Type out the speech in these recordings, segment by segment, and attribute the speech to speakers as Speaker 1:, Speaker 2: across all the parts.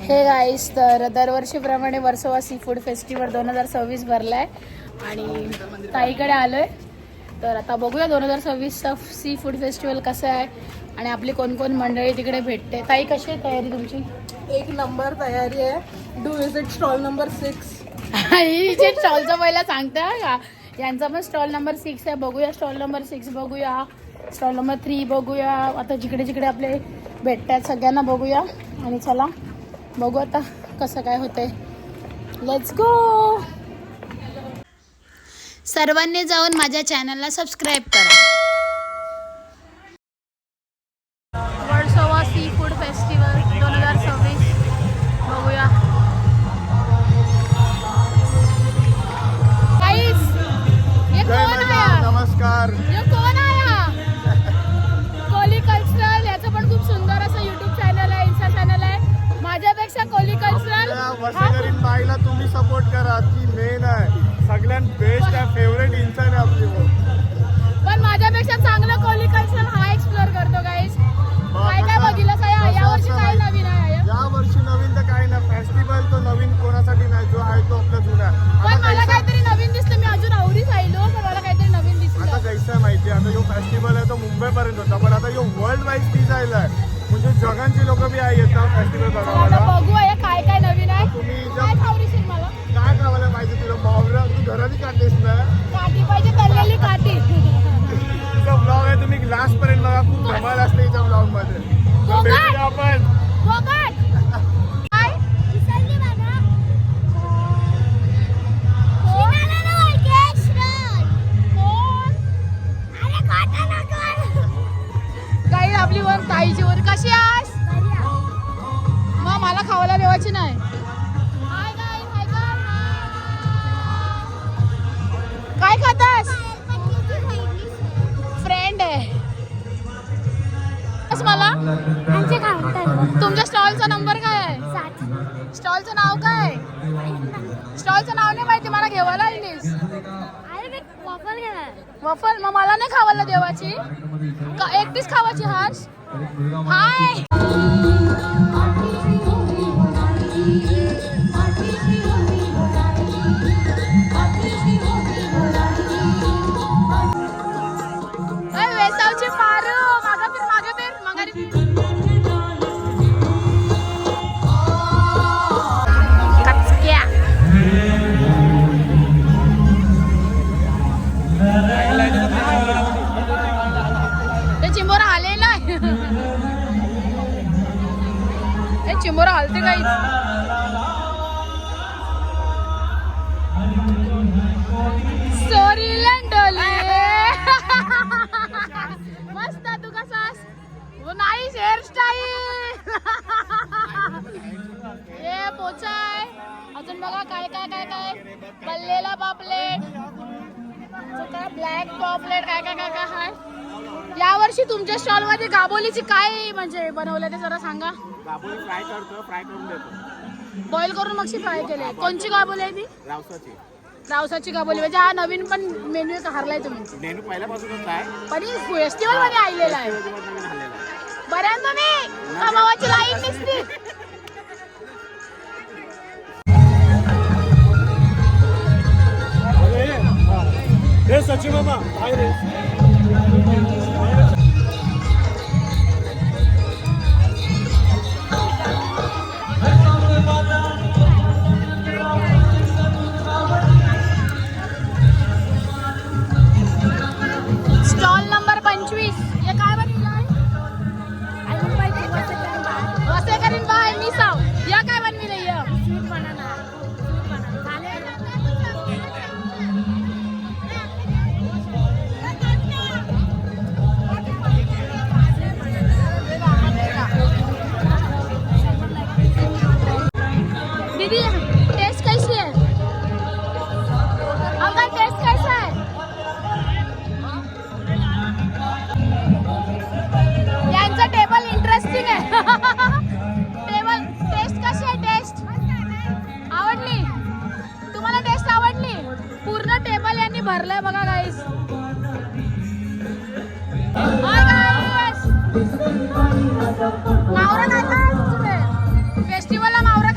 Speaker 1: Hey guys, तर दरवर्षीप्रमाणे Versova seafood festival 2026 भरलाय आणि ताईकडे आलोय. तर आता बघूया 2026चा सी फूड फेस्टिवल कसं आहे आणि आपली कोण कोण मंडळी तिकडे भेटते. ताई, कशी आहे तयारी तुमची?
Speaker 2: एक नंबर तयारी आहे. Do visit stall number 6.
Speaker 1: हिचे स्टॉलचं पहिला सांगता का? यांचा पण स्टॉल नंबर 6 आहे. बघूया स्टॉल नंबर 6 बघूया, स्टॉल नंबर 3 बघूया. आता जिकडे जिकडे आपले भेटतात सगळ्यांना बघूया आणि चला बघू आता कसं काय होतंय. Let's go. सर्वांनी जाऊन माझ्या चॅनलला सबस्क्राईब करा. वर्सोवा सी फूड फेस्टिवल 2026 बघूया.
Speaker 3: नमस्कार.
Speaker 1: ये कोण आया? कोली कल्चरल, याचं पण खूप सुंदर असं यूट्यूब चॅनल आहे, इन्स्टा चॅनल आहे. माझ्यापेक्षा कोली कल्चरल
Speaker 3: वर्षाकरीन बाईला तुम्ही सपोर्ट करा. ती मेन आहे, सगळ्यात बेस्ट आहे, फेवरेट इन्सान आहे आपली.
Speaker 1: पण माझ्यापेक्षा चांगलं कोली कल्चरल हा एक्सप्लोर करतो. गाईस, काय काय बघितलं काय यावर्षी काय नवीन आहे?
Speaker 3: या वर्षी नवीन तर काही नाही. फेस्टिवल तो नवीन कोणासाठी नाही, जो आहे तो आपला जुना.
Speaker 1: पण मला काहीतरी नवीन दिसतं. मी अजून आवडीच आलो, पण मला काहीतरी नवीन दिसतं.
Speaker 3: आता कैसा आहे माहिती आहे, आता जो फेस्टिवल आहे तो मुंबईपर्यंत होता, पण आता जो वर्ल्ड वाईड ती जायला आहे. म्हणजे जगांची लोक बी आहे येतात फेस्टिवल बघायला.
Speaker 1: बघूया काय काय नवीन आहे.
Speaker 3: तुम्ही
Speaker 1: काय खावरीशील मला?
Speaker 3: काय खावायला पाहिजे तुला? मावरा तू घराची काढतेस ना?
Speaker 1: काठी पाहिजे, तळलेली काठी.
Speaker 3: तुझा ब्लॉग आहे, तुम्ही लास्ट पर्यंत बघा. खूप धमाल असते इथं ब्लॉग मध्ये. भेटूया आपण.
Speaker 1: काय काही आपली वर ताईची वर कशी आहेस? मग मला खावायला देवाची नाही. काय खातास? फ्रेंड आहे मला. तुमच्या स्टॉलचा नंबर काय आहे? स्टॉलचं नाव काय? स्टॉलचं नाव नाही माहिती मला. घेवायला आलीस वफल? मग मला नाही खावायला देवाची का? एकटीच खावायची? हास हाय. वेसावची पारू मागे फिर माघारी फिर. कचक्या ते चिंबोरा हालेला. हे चिंबोरा हालते काही. सॉरी लंडोली. मस्त. तू कसास? वो नाईस हेअरस्टाईल. हे पोचा आहे. अजून बघा काय काय काय काय. पल्लेला पॉपलेट, ब्लॅक पॉपलेट, काय काय काय काय आहे. यावर्षी तुमच्या स्टॉल मध्ये गाबोलीची काय म्हणजे बनवलं ते जरा सांगा.
Speaker 3: गाबोली फ्राय करतो, फ्राय करून देतो.
Speaker 1: बॉईल करून मग फ्राय केले. कोणची गाबोली आहे ती?
Speaker 3: रावसाची.
Speaker 1: रावसाची गाबोली. म्हणजे हा नवीन पण मेन्यू हारलाय तुम्ही?
Speaker 3: मेनू पहिल्यापासूनच आहे,
Speaker 1: पण फेस्टिवल मध्ये आलेला आहे. बऱ्याच तुम्ही कमावाची लाईन दिसते.
Speaker 3: हे सचिन मामा काय रे?
Speaker 1: Stall number 25. हे काय बनविलं आहे? वसेकरीन बाय मिसाव. या काय बनविलं? दीदी, टेस्ट कैसी है? अंकल, टेस्ट कैसा है? यांचं टेबल इंटरेस्टिंग आहे. टेबल टेस्ट कशी आहे? टेस्ट आवडली तुम्हाला? टेस्ट आवडली? पूर्ण टेबल यांनी भरलंय बघा गाईस. Hi guys. मावरा नाही का फेस्टिवलला? मावरा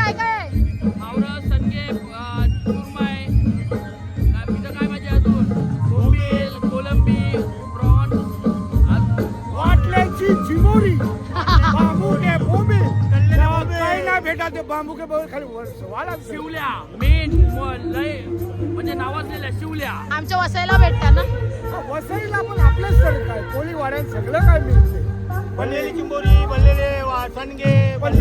Speaker 3: बेटा ते बांबू के बगल खाली वाला
Speaker 4: शिवल्या मेन लय म्हणजे नावाजलेल्या शिवल्या
Speaker 1: आमच्या वसईला भेटता ना.
Speaker 3: वसईला पण आपलेच सर काय कोळी वाड्यात सगळं काय मिळते. बनलेली चिंबोरी बनलेले सणगे पण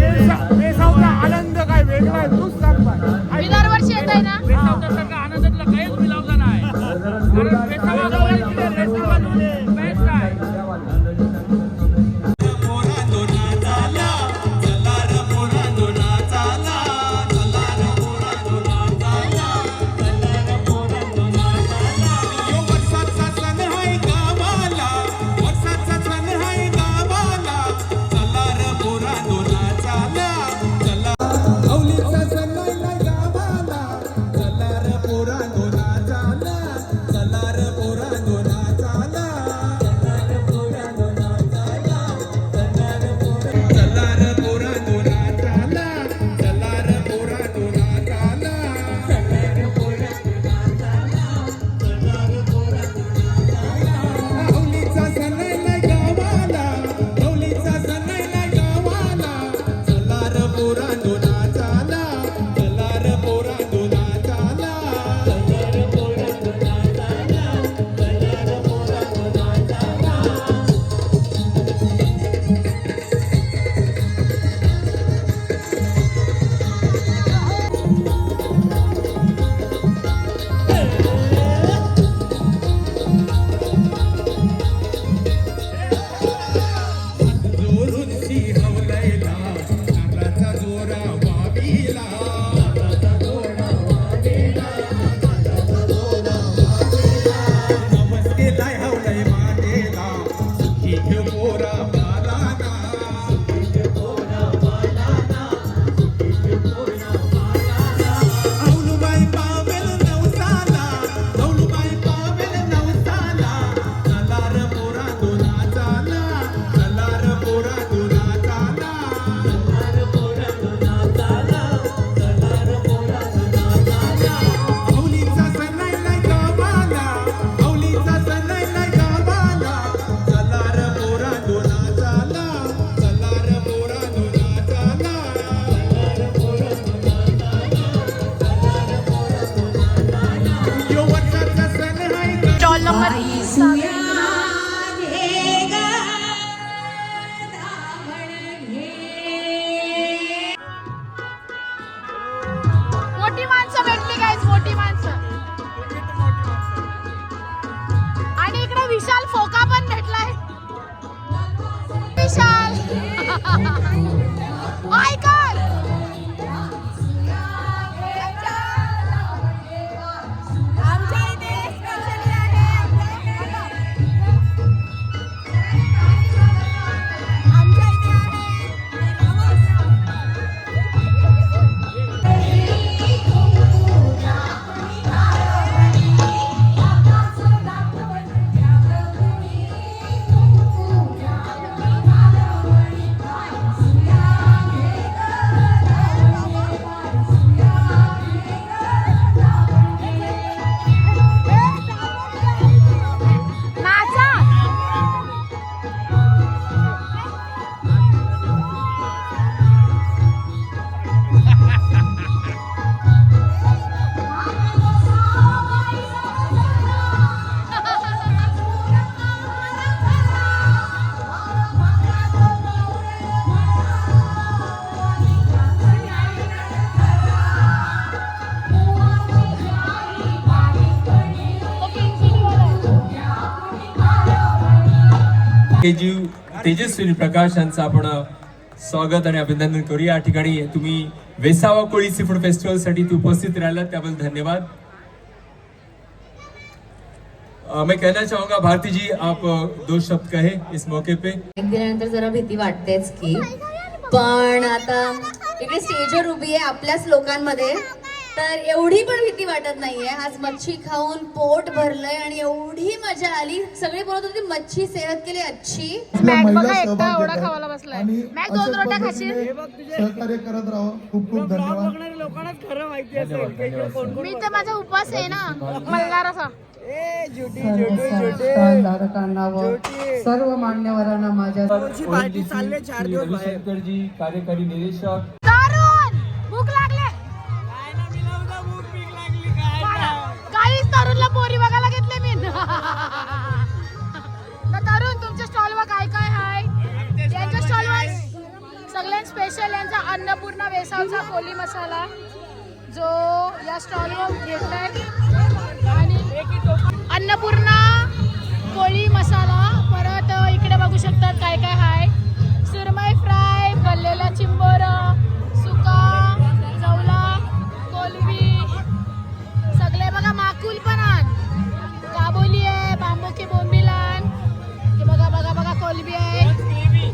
Speaker 3: वेसावचा आनंद काय वेगळा आहे तूच सांग बाय.
Speaker 1: मी दरवर्षी येत आहे ना.
Speaker 4: वेसावसारखा आनंदातला काहीच मिळवला नाही कारण वेसावा बेस्ट आहे.
Speaker 1: स्टॉल नंबर मोठी माणसं भेटली गाईज, मोठी माणसं. आणि इकडे विशाल फोका पण भेटलाय. विशाल ऐकर
Speaker 5: तेजस्वी प्रकाश यांचं आपण स्वागत आणि अभिनंदन करूया. या ठिकाणी तुम्ही वेसावा कोळी सी फूड फेस्टिवल साठी उपस्थित राहिला त्याबद्दल धन्यवाद. मैं कहना चाहूंगा भारती जी आप 2 शब्द कहे इस मौके पे.
Speaker 6: एक दिल्यानंतर जरा भीती वाटतेच की, पण आता इकडे स्टेजवर उभी आहे आपल्याच लोकांमध्ये, तर एवढी पण भीती वाटत नाहीये. आज मच्छी खाऊन पोट भरलंय आणि एवढी मजा आली. सगळे बोलत होते मच्छी सेहत के लिए अच्छी.
Speaker 1: मॅक बघा एकटा एवढा खावायला बसलाय. मॅक 2 रोट्या खाशील.
Speaker 7: सहकार्य करत राहा. खूप खूप धन्यवाद.
Speaker 2: लोकांनाच खरं माहिती असेल.
Speaker 1: मी तर माझा उपवास आहे ना मल्हाराचा.
Speaker 8: धारकांना व सर्व मान्यवरांना माझ्या
Speaker 2: पार्टी चालले 4 दिवस बाहेर.
Speaker 5: रविशंकरजी कार्यकारी निरीक्षक.
Speaker 1: दारुण पोरी बघायला घेतले मी. तर तरुण तुमच्या स्टॉलवर काय काय आहे? यांच्या स्टॉलवर सगळ्यात स्पेशल यांचा अन्नपूर्णा वेसावचा कोली मसाला जो या स्टॉलवर घेतलाय आणि अन्नपूर्णा कोळी मसाला. परत इकडे बघू शकतात काय काय आहे. सुरमई फ्राय, भरलेला चिंबर, सुका जवला, कोलबी सगळे बघा. माकुल पण आण, काबोली आहे, बांबोकी बोंबिलान हे बघा बघा बघा. कोलबी आहे,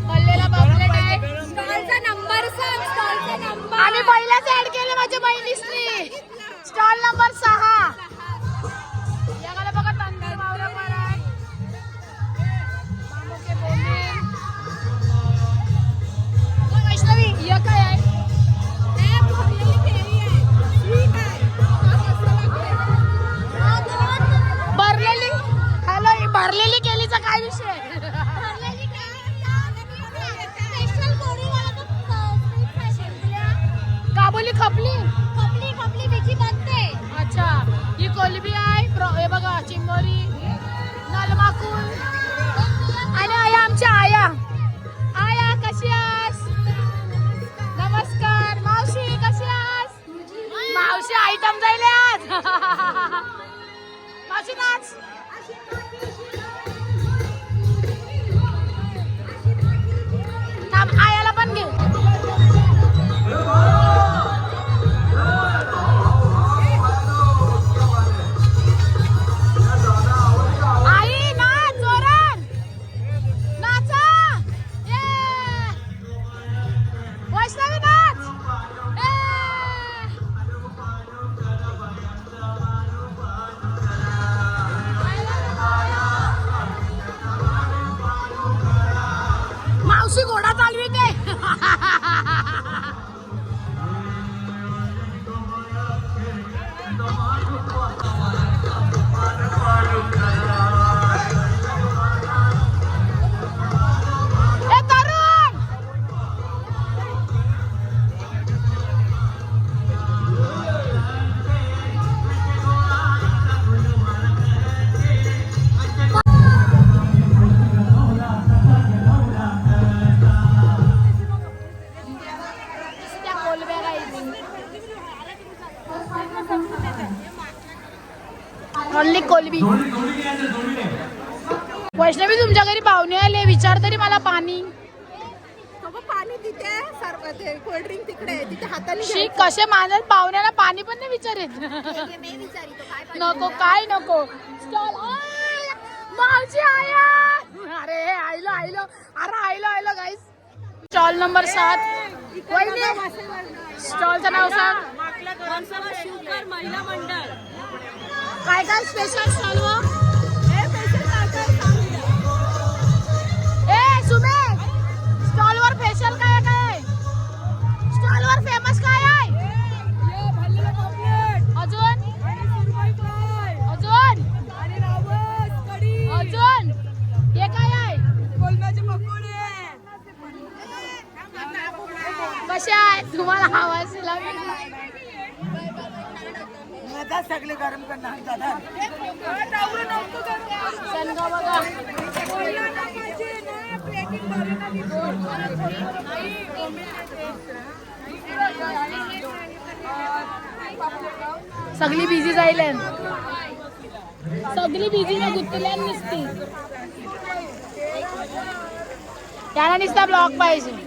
Speaker 1: भरलेला पापलेट आहे. स्टॉलचा नंबर सांग. स्टॉलचा नंबर आम्ही पहिलाच ऍड केलं माझ्या बहिणीसनी. Stall number 6. याला बघा तंदूर मावरा पण आहे, बांबोके बोंबील. वैष्णवी हे काय आहे? भरलेली. हॅलो, भरलेली केलीचा काय विषय? काबुली खपली बनते. अच्छा, ही कोलबी आहे. हे बघा चिंबोरी, नलमाकुल आणि आया आमच्या आया. आया कशी आहेस? नमस्कार मावशी, कशी आहेस? मावशी आयटम जाईल आज. मावशी नाच. थांब, आयाला पण घे. आई नाच जोरात, नाचा. वैष्णवी नाच. मावशी घोडा चालविते. ए तरुण, त्या कोलब्या ओनली कोलबी. वैष्णवी तुमच्या घरी पाहुणे आले, विचार तरी मला पाणी.
Speaker 2: पाणी तिथे सर्व ते कोल्ड्रिंक तिकडे आहे, तिथे हाताने
Speaker 1: शी कसे मानत पाहुण्याला पाणी पण नाही विचारत. नको काय नको. स्टॉल मावशी आया. अरे आयलो आयलो, अरे आयलो आयलो गाईस. Stall number 7. स्टॉलचं नाव सांग.
Speaker 2: शिवकर महिला मंडळ.
Speaker 1: काय काय स्पेशल स्टॉलवर? ए सुमे, स्टॉलवर स्पेशल काय काय? स्टॉलवर फेमस काय आहे? अजून अजून अजून हे काय आहे? कसे आहे? तुम्हाला आवाज
Speaker 2: सगळे गरम करणार
Speaker 1: संगा बघा. सगळी बिझी जाईल, सगळी बिझी ना गुत्तल्या नसती. त्याला नुसता ब्लॉग पाहिजे.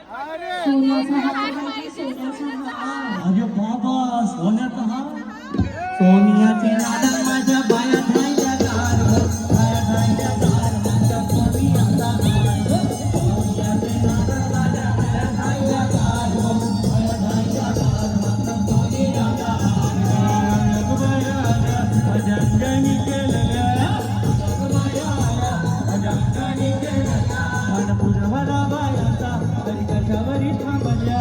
Speaker 8: सोन्याचा हार म्हणजे सोन्याचा हार.
Speaker 9: अरे बाबा सोन्याचा हा सोन्याचे नाडा माझ्या बायात राहिल्या गार बायात राहिल्या गार माझ्या पोरी आता गार सोन्याचे नाडा माझ्या बायात राहिल्या गार बायात राहिल्या गार माझ्या पोरी आता माझ्या अंगानी केलेल्या माझ्या अंगानी केलेल्या मन पुरवला बायाचा तरी कशावरी थांबल्या.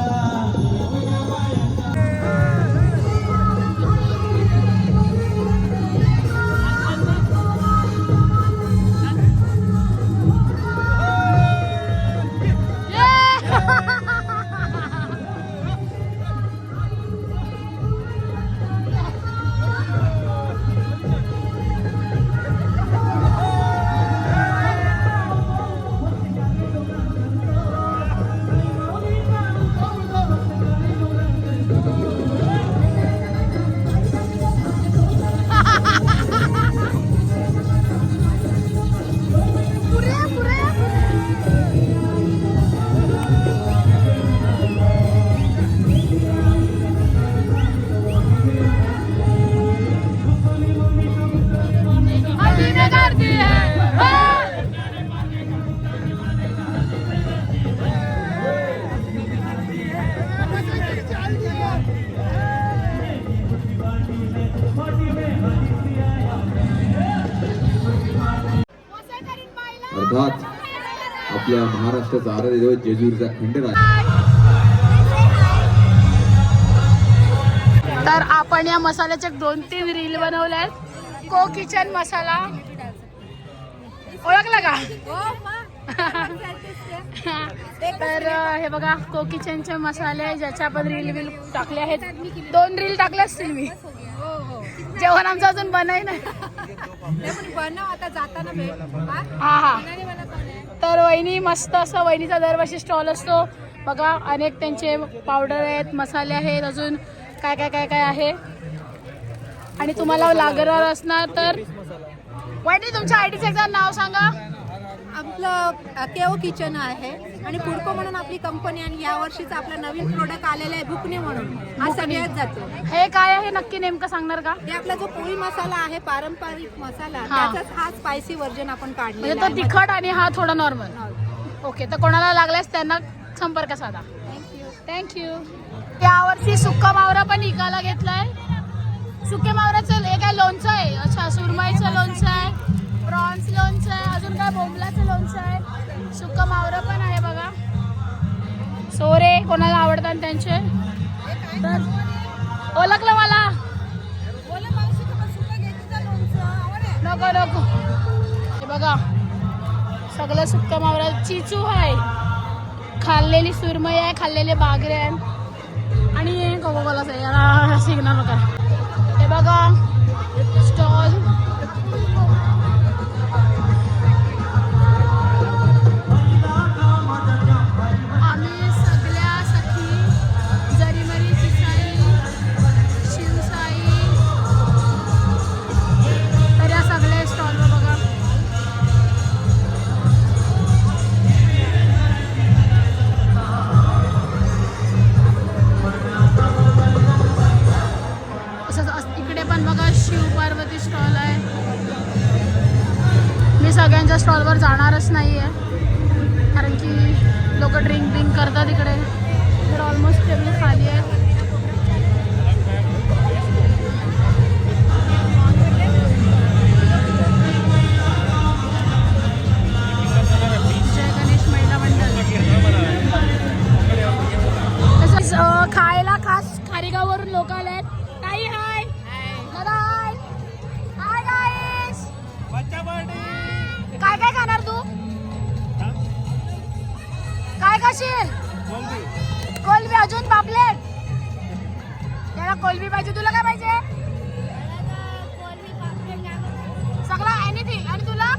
Speaker 10: अर्थात आपल्या महाराष्ट्राचा आराध्य दैवत जेजुरीचा खंडेराय.
Speaker 1: तर आपण या मसाल्याचे 2-3 रील बनवल्या आहेत. को किचन मसाला ओळखला का? तर हे बघा को किचनचे मसाले ज्याच्या आपण रील टाकले आहेत. 2 रील टाकले असतील मी. जेवण आमचं अजून बनाय नाही. हा. तर वहिनी मस्त असं वहिनीचा दरवर्षी स्टॉल असतो बघा. अनेक त्यांचे पावडर आहेत, मसाले आहेत, अजून काय काय काय काय आहे. आणि तुम्हाला लागणार असणार तर वहिनी तुमच्या आयडीचं एकदा नाव सांगा.
Speaker 2: आपलं केओ किचन आहे आणि पुडको म्हणून आपली कंपनी आणि या वर्षीचं आपलं नवीन प्रोडक्ट आलेलं आहे भुकणे म्हणून. हा सगळ्यात जातो.
Speaker 1: हे काय आहे नक्की नेमकं सांगणार का?
Speaker 2: हे आपला जो पोळी मसाला आहे पारंपरिक मसाला
Speaker 1: हा.
Speaker 2: त्याचाच हा स्पायसी व्हर्जन आपण
Speaker 1: म्हणजे
Speaker 2: काढलेला
Speaker 1: तो
Speaker 2: आहे.
Speaker 1: तिखट आणि हा थोडा नॉर्मल. ओके. तर कोणाला लागल्यास त्यांना संपर्क साधा. थँक्यू. यावर्षी सुक्का मावरा पण इकायला घेतलाय. सुके मावऱ्याचं हे काय लोणचं आहे. अच्छा सुरमईचं लोणचं आहे, प्रॉन्स लोणचं आहे, अजून काय बोंबलाचं लोणचं आहे. सुक्का मावरा पण आहे बघा. सोरे कोणाला आवडतात त्यांचे. तर ओळखलं मला. नको नको. हे बघा सगळं सुक्का मावरा. चिचू आहे, खाल्लेली सुरमई आहे, खाल्लेले बागरे आहे आणि कोकोकोलाच आहे. याला सिग्नल नका. हे बघा स्टॉल. आम्ही सगळ्या सखी जरीमरी पिसाई शिवसाई तर या सगळ्या स्टॉलवर बघा. इकडे पण बघा शिव पार्वती स्टॉल आहे. मी सगळ्यांच्या स्टॉलवर जाणारच नाही आहे कारण की लोक ड्रिंक करतात इकडे. तर ऑलमोस्ट टेबल खाली आहे. जय गणेश महिला मंडळ. तसंच खायला खास खारेगाववरून लोक आले आहेत. ताई हाय. दादा हाय. Hi guys. काय काय खाणार तू? काय खाशील? कोलबी. अजून पापलेट. त्याला कोलबी पाहिजे. तुला काय पाहिजे? सगळं एनिथिंग. आणि तुला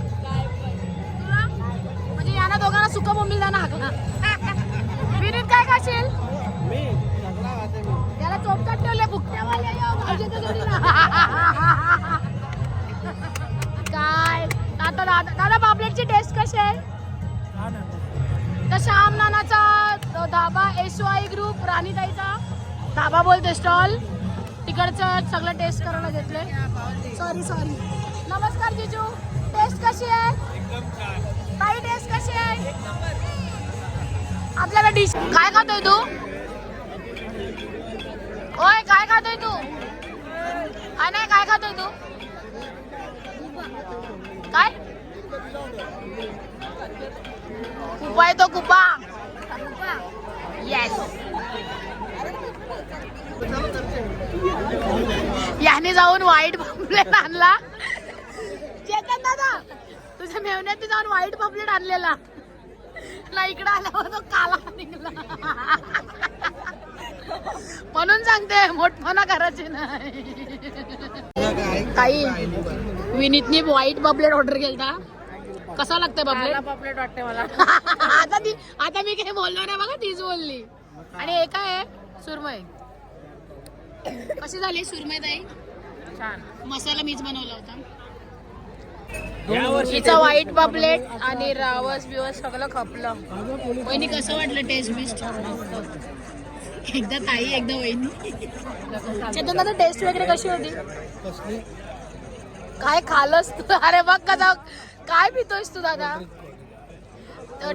Speaker 1: म्हणजे यांना दोघांना सुका बोंबील ना हाकला. विनीत काय खाशील? त्याला चोपटात ठेवले भुकट्यावाले. काय आता दादा पापलेटची टेस्ट कशी आहे? तर श्याम नानाचा तो धाबा SY ग्रुप राणीताईचा धाबा बोलते स्टॉल. तिकडचं सगळं टेस्ट करायला घेतलंय. सॉरी. नमस्कार जिजू. टेस्ट कशी आहे? ताई टेस्ट कशी आहे? आपल्याला डिश काय खातोय तू? ओय काय खातोय तू? नाही काय खातोय तू? काय कुपा आहे तो कुपा. येस. याने जाऊन व्हाईट पॉम्पलेट आणला. चेतन दादा तुझ्या मेवण्यात जाऊन व्हाईट पॉम्पलेट आणलेला ना. इकडे आल्यावर तो काला निघाला. म्हणून सांगते मोठपणा करायची नाही. काही विनीतने व्हाईट पॉम्पलेट ऑर्डर केलता. कसा लागतंय पॉम्पलेट वाटते मला. आता मी काही बोललो नाही बघा, तीच बोलली. आणि हे काय आहे? सुरमई. कशी झाली सुरमई ताई? छान. मसाला मीच बनवला होता. हिचा व्हाईट पॉम्पलेट आणि रावस बिवस सगळं खपलं. वहिनी कसं वाटलं टेस्ट बिस्ट? एकदा ताई एकदा वहिनी. चेतन दादा टेस्ट वगैरे कशी होती? काय खालस तू? अरे बघ कसा काय पितोयस तू दादा.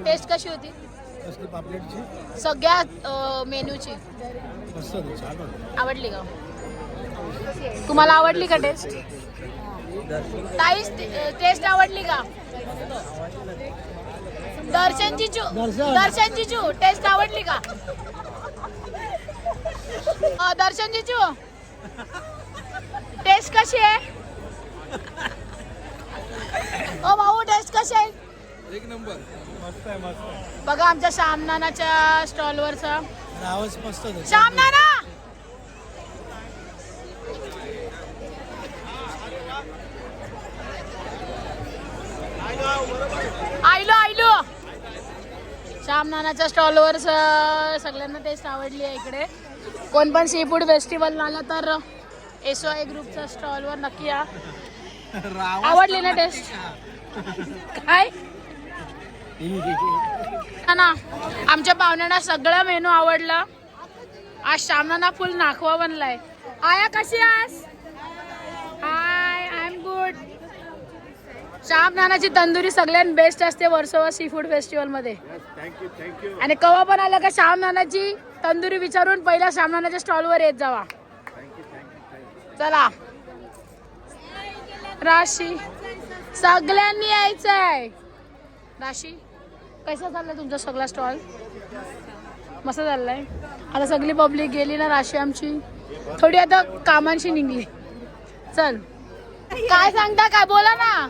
Speaker 1: टेस्ट कशी होती सगळ्या मेन्यूची? आवडली का तुम्हाला? आवडली का टेस्ट? ताई टेस्ट आवडली का? दर्शन जिजू टेस्ट आवडली का? दर्शन जिजू टेस्ट कशी आहे? ओ भाऊ टेस्ट कशी आहे?
Speaker 3: एक नंबर. मस्त आहे.
Speaker 1: बघा आमच्या श्यामनानाच्या स्टॉलवरचा
Speaker 3: रावस मस्त.
Speaker 1: श्यामनाना आयलो श्यामनानाच्या स्टॉलवर सगळ्यांना टेस्ट आवडली आहे. इकडे कोण पण सी फूड फेस्टिवल आला तर SY ग्रुपच्या स्टॉलवर नक्की या. आवडली ना टेस्ट? काय ना आमच्या पाहुण्यांना सगळं मेनू आवडलं. आज श्यामनाना फुल नाखवा बनलाय. आया कशी आहेस? हाय आय एम गुड. श्यामनानाची तंदुरी सगळ्यात बेस्ट असते वर्सोवा सी फूड फेस्टिवल मध्ये. आणि कवा पण आलं का श्यामनानाची तंदुरी विचारून पहिला श्यामनानाच्या स्टॉलवर येत जावा. चला राशी सगळ्यांनी यायचंय. राशी कसा चाललाय तुमचा सगळा स्टॉल? मस्त चाललाय. आता सगळी पब्लिक गेली ना राशी आमची थोडी आता कामांशी निघली. चल काय सांगता काय बोला ना.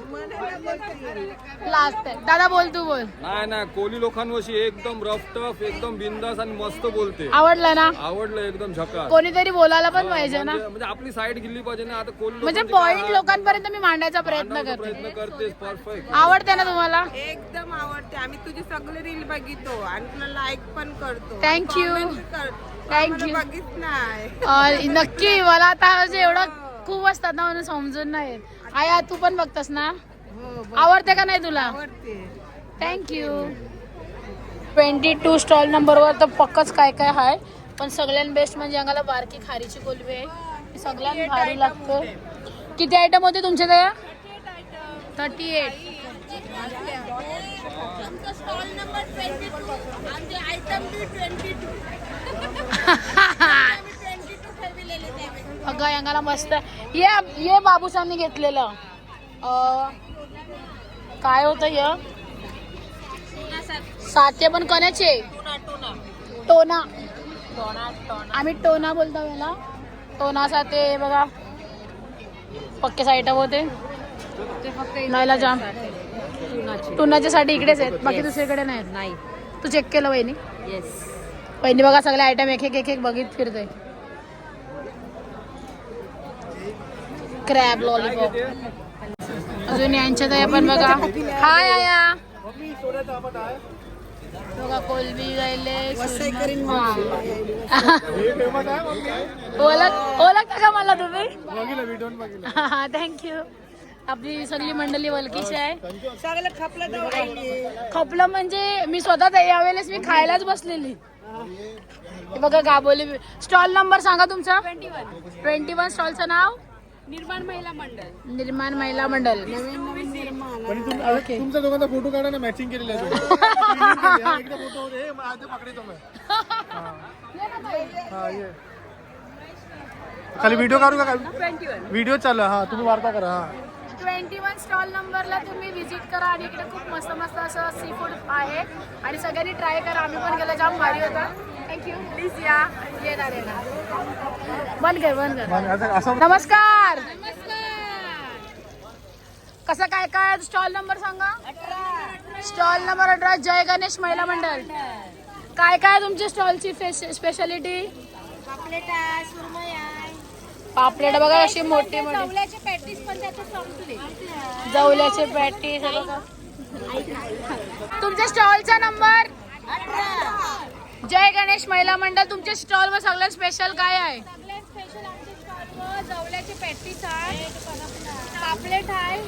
Speaker 1: लास्ट दादा बोल तू बोल.
Speaker 11: नाही कोली लोकांवशी एकदम रफ टफ एकदम बिंदास आणि मस्त बोलते.
Speaker 1: आवडलं ना?
Speaker 11: आवडलं एकदम झकास.
Speaker 1: कोणीतरी बोलायला पण पाहिजे ना.
Speaker 11: म्हणजे आपली साईड गेली पाहिजे ना. आता कोली
Speaker 1: म्हणजे पॉइंट लोकांपर्यंत मी मांडायचा प्रयत्न
Speaker 11: करते. परफेक्ट.
Speaker 1: आवडते ना तुम्हाला?
Speaker 2: एकदम आवडते. आम्ही तुझी सगळे रील बघितो आणि तुला लाईक पण करतो.
Speaker 1: थँक्यू.
Speaker 2: बघित नाही
Speaker 1: नक्की. मला आता एवढं खूप असतात ना म्हणून समजून नाही. आया तू पण बघतस ना? आवडते का नाही तुला? थँक्यू. 22 स्टॉल नंबरवर तर पक्कच काय काय आहे. पण सगळ्यात बेस्ट म्हणजे अंगाला बारकी खारीची कोलबी आहे. सगळ्यात भारी लागतो. किती आयटम होते तुमचे त्या? 38.
Speaker 2: स्टॉल नंबर 22 आमचे आयटम 22.
Speaker 1: अगं अंगाला मस्त. ये बाबूसांनी घेतलेलं काय होतं य साते पण कण्याचे टोना. आम्ही टोना बोलतो याला. टोना साते बघा पक्के आयटम होते. नाहीला जाम टोनाच्या साठी इकडेच आहेत बाकी दुसरीकडे नाही. तू चेक केलं वहिनी? वहिनी बघा सगळे आयटम एक एक बघित फिरतोय. क्रॅब लॉलीपॉप अजून यांच्या दया पण बघा. हाय आया बघा कोलबी गायले. ओळखता का मला तुम्ही? थँक्यू. आपली सगळी मंडळी वलकीची आहे. खपलं म्हणजे मी स्वतः यावेळेस मी खायलाच बसलेली. हे बघा गाबोली स्टॉल नंबर सांगा तुमचा. 21 स्टॉलचं नाव निर्माण महिला मंडळ. ओके.
Speaker 3: तुमच्या दोघांचा फोटो काढा ना, मॅचिंग केलेला आहे एकदा फोटो हे आधी पकडेतो मी. हा ये खाली व्हिडिओ काढू का काय? व्हिडिओ चालू आहे. हा तुम्ही वार्ता करा. हा
Speaker 1: 21 स्टॉल नंबरला तुम्ही विजिट करा आणि इकडे खूप मस्त मस्त असं सी फूड आहे आणि सगळ्यांनी ट्राय करा. आम्ही पण गेलो, जाम भारी होता. थँक्यू. प्लीज या. येणार. बंद कर.
Speaker 3: असं
Speaker 1: नमस्कार. कसं काय स्टॉल नंबर सांगा. स्टॉल नंबर 18 जय गणेश महिला मंडळ. काय तुमच्या स्टॉलची स्पेशालिटी. पापलेट बघा अशी मोठी
Speaker 2: जवल्याचे पॅटीस पण त्याच्यात संपले.
Speaker 1: जवल्याचे पॅटीस बघा. तुमच्या स्टॉलचा नंबर 18 जय गणेश महिला मंडळ. तुमच्या स्टॉलवर सगळ्यात स्पेशल काय आहे.
Speaker 2: सगळ्यात स्पेशल आमच्या स्टॉलवर जवल्याचे पॅटीस आहे, पापलेट आहे,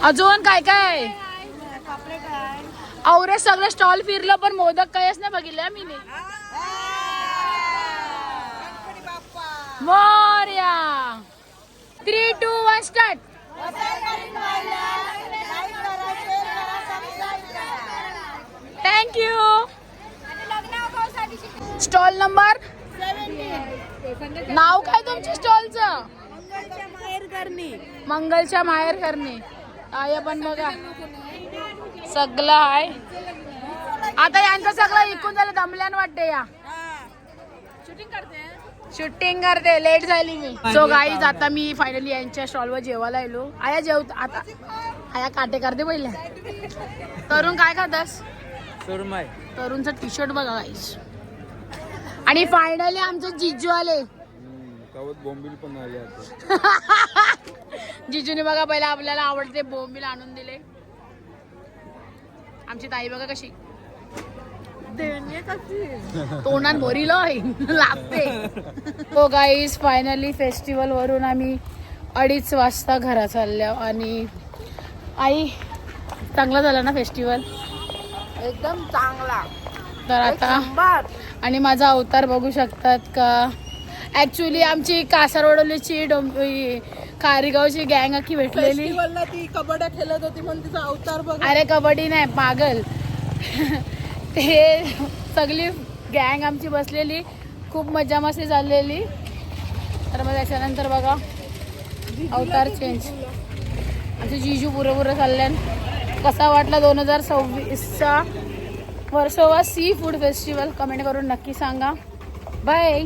Speaker 1: अजून काय आहे.
Speaker 2: पापलेट आहे.
Speaker 1: औरे सगळं स्टॉल फिरलं पण मोदक कायच नाही बघितलं मी. Morya. 3, 2, 1 start. Thank you. Stall number 17. नाव काय तुमच्या स्टॉलचं. मंगलच्या माहेर करणे. आहे पण बघा सगळं आहे. आता यांचं सगळं इकून झालं, दमल्यान वाटते. या शूटिंग करते. लेट झाली मी. सो गाईज आता मी फायनली यांच्या स्टॉलवर जेवायला आलो. आया जेवत आता. आया काटे करते पहिले. तरुण काय खातास. तरुणचा टी शर्ट बघा गाईज. आणि फायनली आमचे जिजू आले.
Speaker 11: बोंबील पण आले.
Speaker 1: जिजूने बघा पहिला आपल्याला आवडते बोंबील आणून दिले. आमची ताई बघा कशी तोंडात भरील लागते. हो गाईज फायनली फेस्टिवल वरून आम्ही 2:30 वाजता घरा चालल्या. आणि आई चांगला झाला ना फेस्टिवल.
Speaker 2: एकदम चांगला.
Speaker 1: तर आता आणि माझा अवतार बघू शकतात का. ऍक्च्युली आमची कासारवडोलीची कारीगावची गँग अख्खी भेटलेली.
Speaker 2: ती कबड्डी खेळत होती म्हणून तिचा अवतार बघ.
Speaker 1: अरे कबड्डी नाही पागल. ते सगळी गँग आमची बसलेली, खूप मजा मस्ती झालेली. तर मग त्याच्यानंतर बघा अवतार चेंज. आमचे जिजू पुरं चालल्यान. कसा वाटला 2026चा Versova seafood festival comment करून नक्की सांगा. बाय.